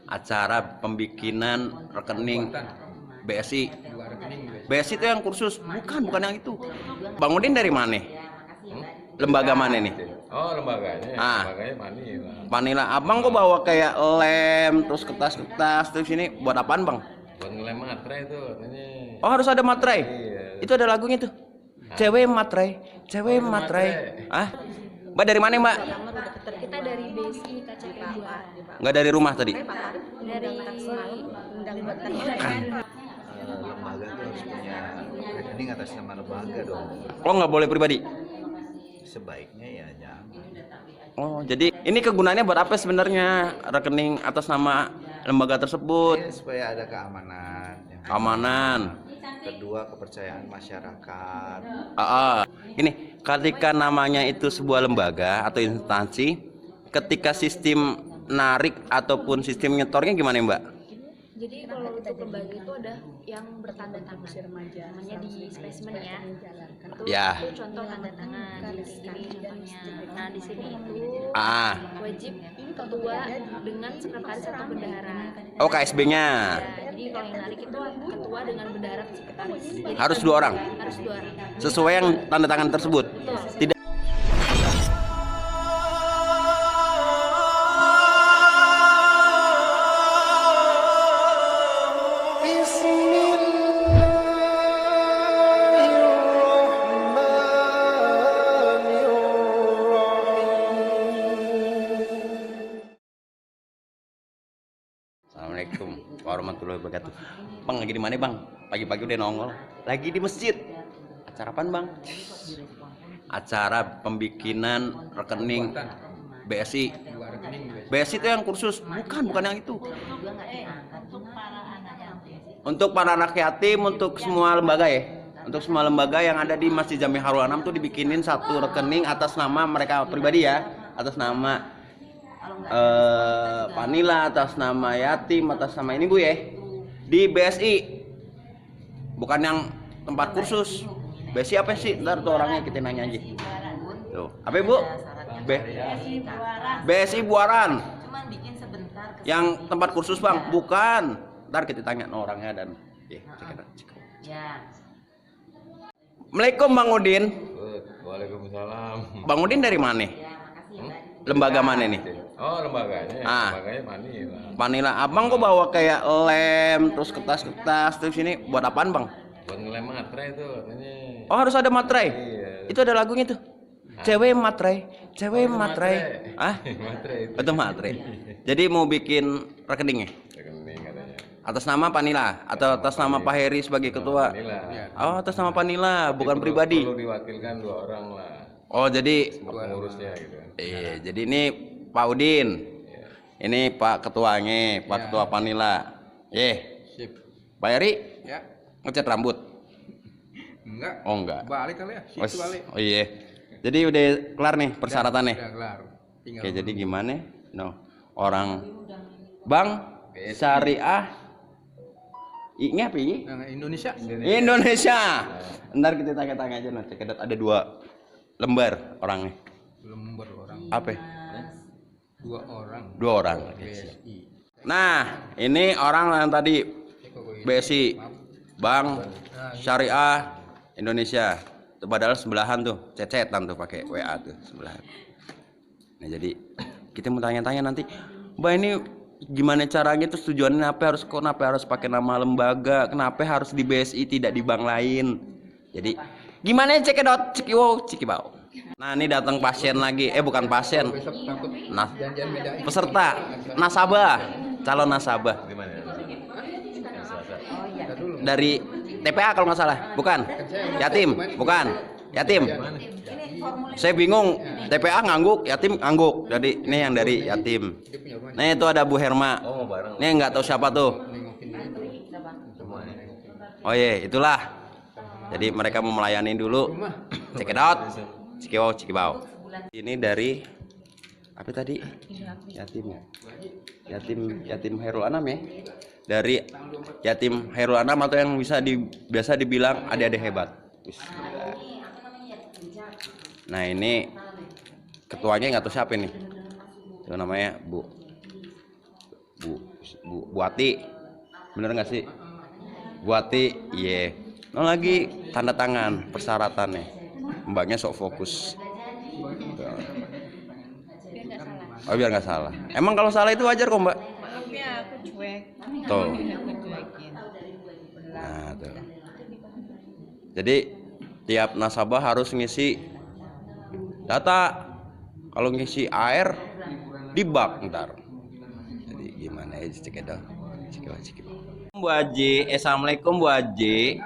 acara pembikinan rekening BSI. BSI itu yang kursus, bukan yang itu. Bang Udin dari mana? Lembaga mana nih? Oh, lembaganya. Lembaganya Manila. Manila. Abang kok bawa kayak lem, terus kertas terus ini buat apaan, Bang? Buat ngelem materai itu katanya. Oh, harus ada materai. Iya. Itu ada lagunya tuh. Cewek materai. Ah? Mbak dari mana, Mbak? Kita dari BSI KCP 2. Nggak dari rumah tadi. Dari Lembaga tuh harus punya rekening atas nama lembaga dong. Oh, nggak boleh pribadi. Sebaiknya ya jangan. Oh, jadi ini kegunaannya buat apa sebenarnya rekening atas nama lembaga tersebut? Ya, supaya ada keamanan. Keamanan. Kedua, kepercayaan masyarakat. Ini ketika namanya itu sebuah lembaga atau instansi, ketika sistem narik ataupun sistem nyetornya gimana, Mbak? Jadi kalau untuk lembaga itu ada yang bertanda tangan, namanya di spesimen ya. Ya. Itu contoh tanda tangan. Ini contohnya. Nah di sini itu wajib ketua dengan sekretaris atau bendahara. Oh, KSB-nya. Ya, jadi kalau yang narik itu ketua dengan bendahara atau sekretaris. Jadi Harus 2 orang. harus 2 orang. Sesuai yang tanda tangan tersebut. Tidak. Assalamualaikum warahmatullahi wabarakatuh. Bang lagi di mana, Bang? Pagi-pagi udah nongol. Lagi di masjid. Acara apaan, Bang? Acara pembikinan rekening BSI. BSI itu yang kursus, bukan yang itu. Untuk para anak yatim, untuk semua lembaga ya. Untuk semua lembaga yang ada di Masjid Jami Harul Anam tuh dibikinin satu rekening atas nama mereka pribadi ya, atas nama Panila, atas nama yatim, atas nama ini Bu ya, di BSI, bukan yang tempat kursus. BSI apa sih? Ntar tuh orangnya kita nanya aja. Tuh, apa Bu? BSI Buaran. Yang tempat kursus Bang, bukan. Ntar kita tanya orangnya dan Assalamualaikum Bang Udin. Waalaikumsalam. Bang Udin dari mana? Lembaga mana nih? Oh, lembaganya. Lembaganya Manila. Manila. Abang kok bawa kayak lem, terus kertas terus ini buat apaan, Bang? Buat ngelem materai itu katanya. Oh, harus ada materai. Iya. Itu ada lagunya tuh. Cewek materai. Ah? Materai itu. Itu materai. Jadi mau bikin rekeningnya Rekening katanya. atas nama Panila atau atas nama Pak Heri sebagai ketua? Manila. Oh, atas nama Panila, bukan pribadi. Perlu diwakilkan 2 orang lah. Oh, jadi Pengurusnya gitu. iya, jadi ini Pak Udin. Ini Pak Ketuanya, Pak Ketua Panila. Sip. Pak Heri Ya. ngecat rambut? Enggak. Oh, enggak. Balik kali ya. Situ balik. Oh iya. Jadi udah kelar nih persyaratannya. Udah kelar. Tinggal Oke, jadi gimana? Orang Bang Syariah I-nya apa ini? Indonesia. Indonesia. Ntar kita tanya-tanya aja nanti. Ada 2 lembar orangnya. Lembar orang. Apa? 2 orang. 2 orang. BSI. Nah, ini orang yang tadi BSI, Bank Syariah Indonesia. Itu padahal sebelahan tuh, cecetan tuh pakai WA tuh sebelahan. Nah, jadi kita mau tanya-tanya nanti, Mbak ini gimana caranya tuh tujuannya kenapa harus pakai nama lembaga, kenapa harus di BSI tidak di bank lain. Jadi gimana cekidot, cikibau. Nah, ini datang pasien lagi, bukan pasien. Nah, peserta, nasabah, calon nasabah. Dari TPA kalau nggak salah, bukan? Yatim, bukan? Yatim. Saya bingung, TPA ngangguk, yatim ngangguk. Jadi ini yang dari yatim. Nah, itu ada Bu Herma. Ini nggak tahu siapa tuh. Oh iya, itulah. Jadi mereka mau melayani dulu. Check it out. Cikibau. Ini dari apa tadi? Yatim Hairul Anam ya. Dari Yatim Hairul Anam atau yang biasa dibilang adik-adik hebat. Nah, ini ketuanya nggak tahu siapa nih. Itu namanya Bu Buati, bener nggak sih? Buati, iya. No lagi tanda tangan persyaratannya. Mbaknya sok fokus. Oh biar nggak salah. Emang kalau salah itu wajar kok mbak? Ya aku cuek. Tuh. Aku cuekin. Nah tuh. Jadi tiap nasabah harus ngisi data. Kalau ngisi air di bak ntar. Jadi gimana ya cek itu. Bu Haji, assalamualaikum Bu Haji.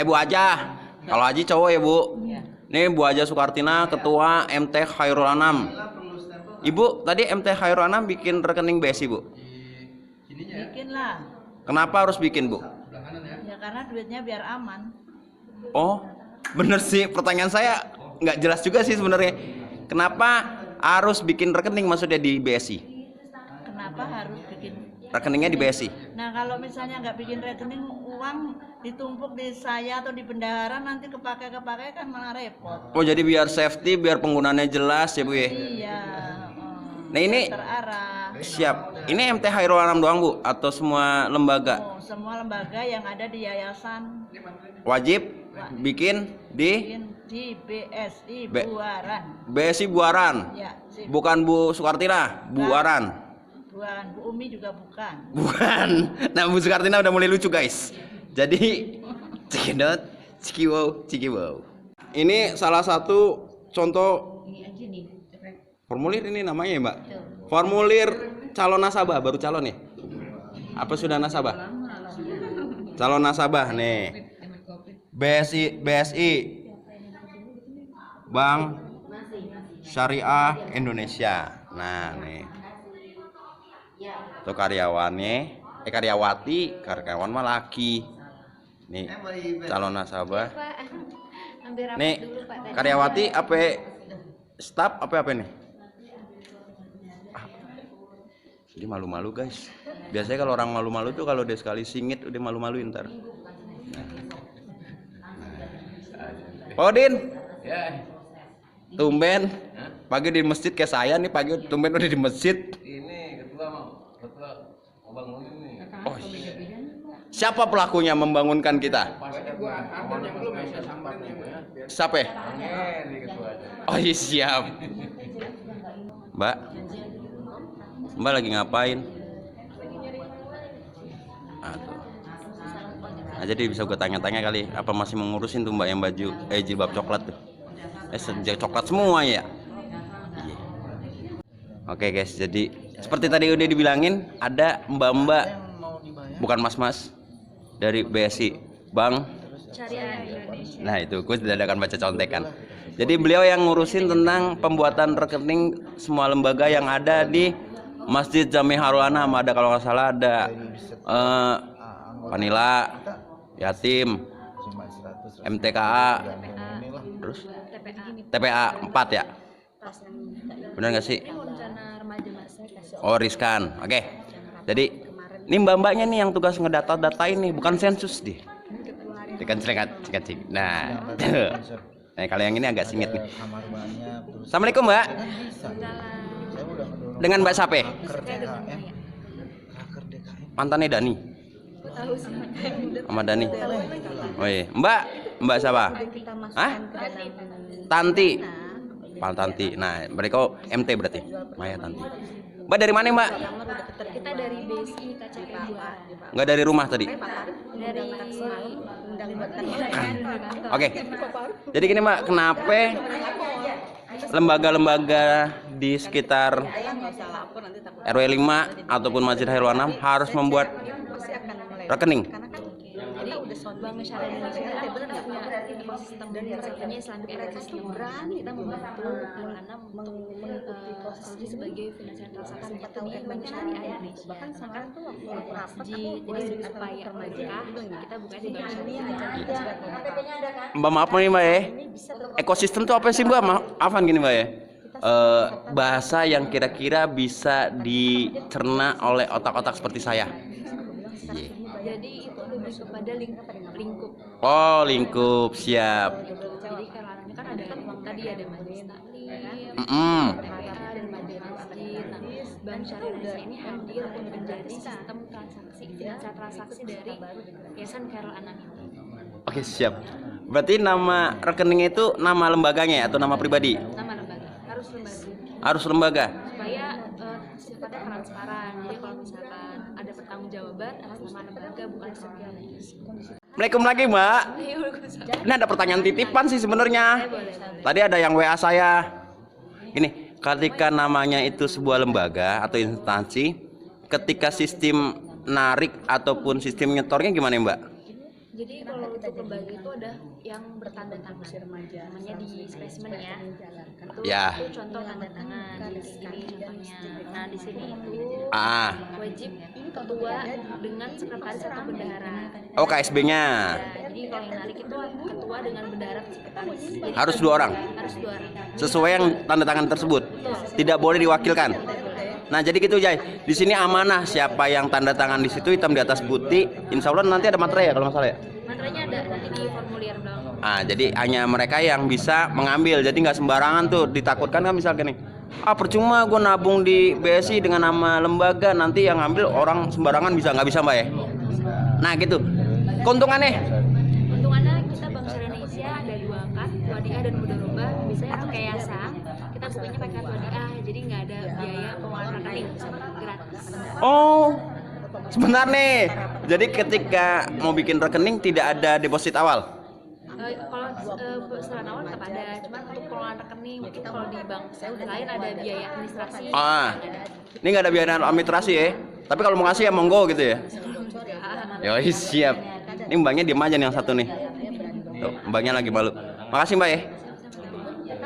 Bu Aja. Kalau Haji cowok ya Bu. Nih Bu Aja Sukartina, Ketua MT Khairul Anam. Ibu tadi MT Khairul Anam bikin rekening BSI Bu. Bikin lah. Kenapa harus bikin Bu? Ya karena duitnya biar aman. Oh, bener sih. Pertanyaan saya nggak jelas juga sih sebenarnya. Kenapa harus bikin rekening maksudnya di BSI? Kenapa harus bikin? Rekeningnya di BSI. Nah kalau misalnya nggak bikin rekening, uang ditumpuk di saya atau di bendahara, nanti kepake kan malah repot. Oh jadi biar safety, biar penggunaannya jelas ya Bu ya. Iya. Nah ini Terarah. siap. Ini MT Khairul Anam doang Bu atau semua lembaga? Oh, semua lembaga yang ada di yayasan Wajib bikin di bikin di BSI B- Buaran. BSI Buaran. Ya, sip. Bukan Bu Sukartina, Buaran. Buaran. Bu Umi juga bukan. Bukan. Nah Bu Sukartina udah mulai lucu guys. Jadi cekidot, cikiwow. Ini salah satu contoh formulir ini namanya ya Mbak. Formulir calon nasabah, baru calon ya? Apa sudah nasabah? Calon nasabah nih. BSI Bank Syariah Indonesia. Nah, nih. Tuh karyawannya, karyawati, karyawan mah laki. Nih, calon nasabah. Nih, karyawati apa staf apa nih? Jadi malu-malu guys. Biasanya kalau orang malu-malu tuh kalau dia sekali singit udah malu-maluin ntar. Odin, tumben pagi di masjid kayak saya nih, pagi tumben udah di masjid. Ini ketua mau bangun ini. Oh, siapa pelakunya membangunkan kita? Siapa? Ya? Oh iya siap. Mbak lagi ngapain? Nah, jadi bisa gue tanya-tanya kali, apa masih mengurusin tuh Mbak yang baju jilbab coklat tuh? Coklat semua ya? Iya. Oke guys, jadi seperti tadi udah dibilangin, ada mbak-mbak, bukan mas-mas, dari BSI Bank Syariah Indonesia. Nah itu gue tidak akan baca contekan. Jadi beliau yang ngurusin tentang pembuatan rekening semua lembaga yang ada di Masjid Jami Khairul Anam. Ada kalau nggak salah ada Panila, Yatim, MTKA, terus TPA 4 ya. Benar nggak sih? Rencana remaja masa kasih Oh Riskan. Oke. Jadi ini mbak-mbaknya nih yang tugas ngedata-data ini, bukan sensus deh. Cekat. Nah, nah kalau yang ini agak singit nih. Assalamualaikum Mbak. Dengan Mbak Sape? Mantannya Dani. tahu sih Sama Dani. Oh iya. Mbak siapa? Hah? Tanti. Pak Tanti. Nah, mereka MT berarti. Maya Tanti. Mbak dari mana Mbak? kita dari BSI KCP 2 Enggak dari rumah tadi. dari Oke. Jadi gini Mbak, kenapa lembaga-lembaga di sekitar RW 5 ataupun Masjid Khairul Anam harus membuat rekening? jadi Bank Syariah Indonesia itu punya ekosistem dan punya Islamic ecosystem kita membantu anak untuk posisi sebagai financial transaction itu di Bank Syariah Indonesia bahkan sekarang tuh waktu masjid jadi supaya berkah kita buka di Bank Syariah Mbak maaf nih Mbak ya. Ekosistem itu apa sih Mbak? Maafan gini Mbak ya. Bahasa yang kira-kira bisa dicerna oleh otak-otak seperti saya. jadi itu lebih kepada lingkup Oh lingkup, siap. jadi karena kan ada tadi ada majelis taklim Mm-mm. ada majelis masjid nah Bank Syariah Indonesia ini hadir untuk menjadi sistem transaksi finansial transaksi dari Yayasan Khairul Anam ini. Oke, siap. Berarti nama rekening itu nama lembaganya ya, atau nama pribadi? Nama lembaga harus lembaga Harus lembaga. supaya sifatnya transparan. Jadi kalau misalkan ada pertanggungjawaban atas nama lembaga bukan sebagai Assalamualaikum lagi, Mbak. Ini ada pertanyaan titipan sih sebenarnya. Tadi ada yang WA saya. Ini, ketika namanya itu sebuah lembaga atau instansi, ketika sistem narik ataupun sistem nyetornya gimana, Mbak? Jadi kalau untuk lembaga itu ada yang bertanda tangan, namanya di spesimen ya. Itu, Ya. itu contoh tanda tangan. Ini contohnya. Nah di sini itu wajib ketua dengan sekretaris atau bendahara. Oh, KSB-nya. Ya, jadi kalau yang narik itu ketua dengan bendahara atau sekretaris. Jadi Harus 2 orang. harus 2 orang. Sesuai yang tanda tangan tersebut. Tidak boleh diwakilkan. Nah, jadi gitu, Jay. Di sini amanah siapa yang tanda tangan di situ hitam di atas putih. Insya Allah nanti ada materai ya kalau nggak salah ya. Materinya ada nanti di formulir dong. Jadi hanya mereka yang bisa mengambil. Jadi nggak sembarangan tuh. Ditakutkan kan misalnya nih. Percuma gue nabung di BSI dengan nama lembaga, nanti yang ngambil orang sembarangan nggak bisa Mbak ya. Nah gitu. Keuntungannya? Keuntungannya kita Bank Syariah Indonesia ada 2 akad, Wadiah dan Mudharabah. Biasanya untuk yayasan kita bukanya pakai akad Wadiah, jadi nggak ada biaya pengeluaran rekening, gratis. Oh, sebentar nih. Jadi ketika mau bikin rekening tidak ada deposit awal. Kalau pesanan awal tetap ada, cuma untuk pengelolaan rekening mungkin kalau di bank lain ada biaya administrasi. Ini nggak ada biaya administrasi ya. Tapi kalau mau ngasih ya monggo gitu ya. Yoi, siap. Ini mbaknya diem aja nih yang satu nih. Tuh, mbaknya lagi malu. Makasih mbak ya.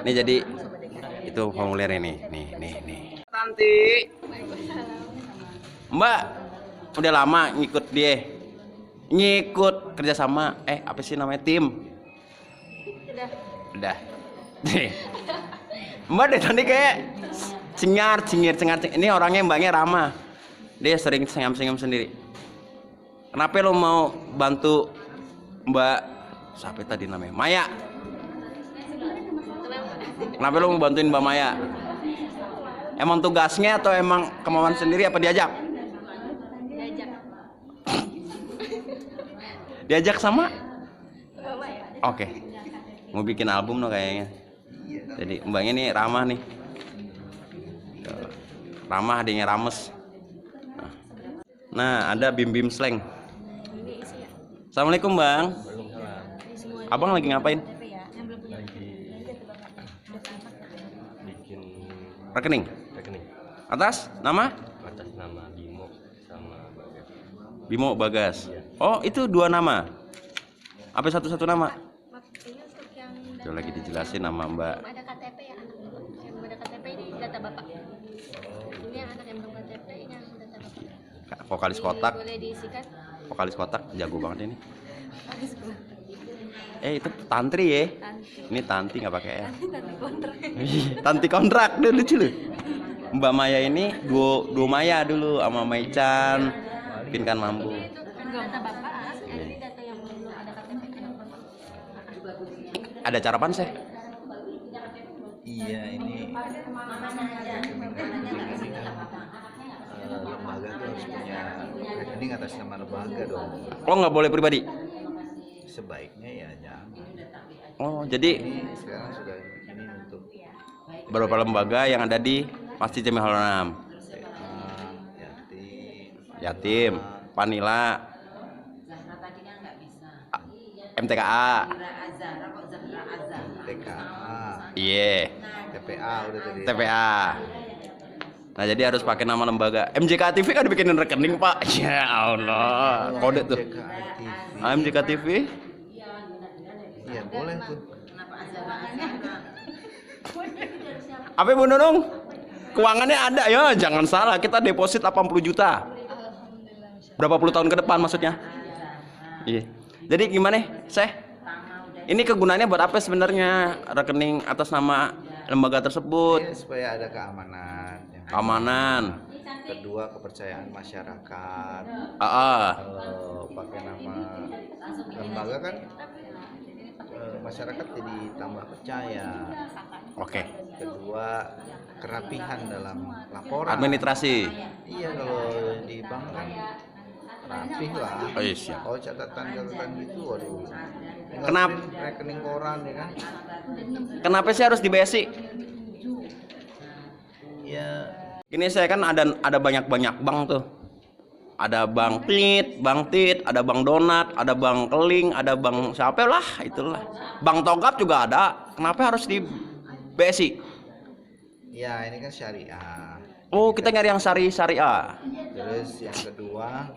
Ini jadi itu formulir ini. Nih. Tanti. Mbak, udah lama ngikut dia. Ngikut kerjasama. Apa sih namanya tim? Udah. Mbak deh tadi kayak cengar. Ini orangnya mbaknya ramah. Dia sering senyum sendiri. Kenapa lo mau bantu Mbak siapa tadi namanya? Maya. Kenapa lo mau bantuin Mbak Maya? Emang tugasnya atau emang kemauan sendiri apa diajak? Diajak sama? Oke. Mau bikin album no kayaknya. Jadi mbaknya nih ramah nih. Ramah adanya rames. Nah, ada bim slang. Assalamualaikum bang. Abang lagi ngapain? Bikin Rekening. rekening Atas nama? atas nama Bimo sama Bagas. Bimo Bagas. Oh, itu 2 nama. Apa satu nama? Ini untuk yang Itu lagi dijelasin nama Mbak. ada KTP ya, anak yang belum ada KTP ini data bapak. Ini yang anak yang belum KTP ini yang data bapak. Vokalis kotak. Boleh diisikan. Vokalis kotak jago banget ini. Itu tantri ya. Ini tanti nggak pakai ya. Tanti kontrak dia lucu loh. Mbak Maya ini duo Maya dulu sama Maichan. Bikin kan mampu. Data bapak, ini data yang belum ada KTP. Ada cara apaan sih? Iya, ini lembaga tuh harus punya rekening atas nama lembaga dong. Oh nggak boleh pribadi. Sebaiknya ya jangan. Oh jadi Ini sekarang sudah bikinin untuk beberapa lembaga yang ada di Masjid Jami'ul Anam. Yatim, Panila, MTKA, TKA, iya, TPA udah tadi. TPA. Nah jadi harus pakai nama lembaga. MJK TV kan dibikinin rekening pak. Ya Allah, kode tuh. MJK TV. Iya boleh tuh. Apa Bu Nunung? Keuangannya ada ya, jangan salah. Kita deposit 80 juta. Berapa puluh tahun ke depan maksudnya? Iya. Jadi gimana, Seh? Ini kegunaannya buat apa sebenarnya rekening atas nama lembaga tersebut? Ya, supaya ada keamanan. Keamanan. Kedua kepercayaan masyarakat. Kalau pakai nama lembaga kan masyarakat jadi tambah percaya. Oke. Kedua, kerapihan dalam laporan. Administrasi. Iya, kalau di bank kan rapih lah. Oh, iya, siap. Kalau catatan gitu, waduh. Tinggal Kenapa? print rekening koran ya kan? Kenapa sih harus di BSI? Ya, Ini saya kan ada banyak bank tuh. Ada bank Tit, ada bank Donat, ada bank Keling, ada bank siapa lah, itulah. Bank Togap juga ada. Kenapa harus di BSI? ya ini kan syariah. Oh, kita nyari yang syariah. Terus yang kedua,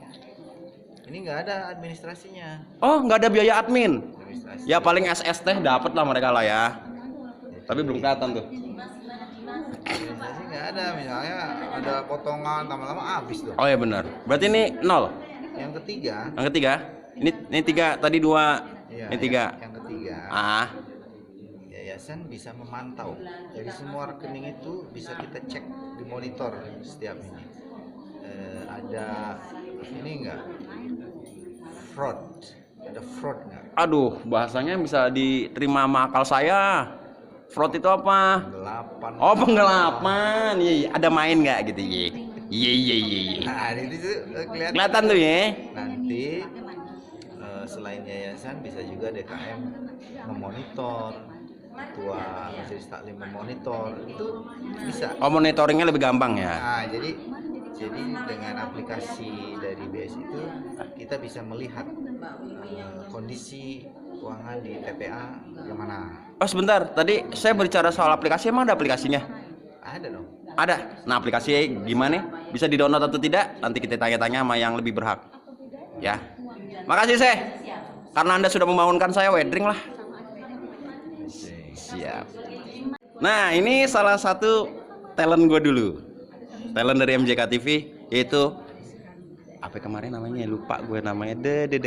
ini nggak ada administrasinya. Oh, nggak ada biaya admin. Administrasi. Ya paling SST dapat lah mereka lah ya. Tapi belum kelihatan tuh. Administrasi nggak ada, misalnya ada potongan lama-lama habis tuh. Oh ya benar. Berarti ini 0. Yang ketiga, Yang ketiga. Ini 3, tadi 2. ya, Ini 3. Yang ketiga, Ah, yayasan bisa memantau. Jadi semua rekening itu bisa kita cek di monitor setiap ini. Ada ini enggak? Fraud. Ada fraud enggak? aduh, bahasanya bisa diterima sama akal saya. Fraud itu apa? Penggelapan. Oh, penggelapan. Iya, iya. Ada main nggak gitu? Iya. Iya, iya, iya, iya. Nah, itu tuh kelihatan. Kelihatan tuh ya. Nanti selain yayasan bisa juga DKM memonitor, ketua majelis taklim memonitor, itu bisa. Oh, monitoringnya lebih gampang ya. Nah, jadi dengan aplikasi dari BS itu kita bisa melihat kondisi keuangan di TPA bagaimana. Oh, sebentar. Tadi saya berbicara soal aplikasi, emang ada aplikasinya? Ada dong. Ada. Nah, aplikasinya gimana? Bisa di-download atau tidak? Nanti kita tanya-tanya sama yang lebih berhak. Ya. Makasih, Seh. Karena Anda sudah membangunkan saya, wedding lah. Siap. Nah, ini salah satu talent gue dulu. Talent dari MJK TV, yaitu apa kemarin namanya, lupa gue namanya.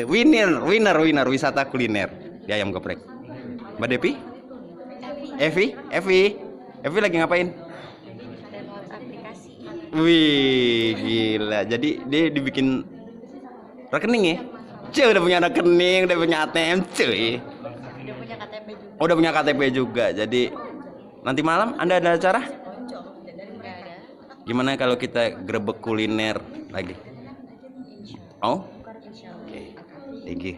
Winner wisata kuliner di Ayam Geprek. Mbak Depi? Evi lagi ngapain? Download aplikasi. Wih, gila. Jadi dia dibikin rekening ya? Cuy, udah punya rekening, udah punya ATM, cuy. Udah punya KTP juga. Oh, udah punya KTP juga. Jadi nanti malam Anda ada acara? Nggak ada. Gimana kalau kita grebek kuliner lagi? Oh? Oke. Thank you.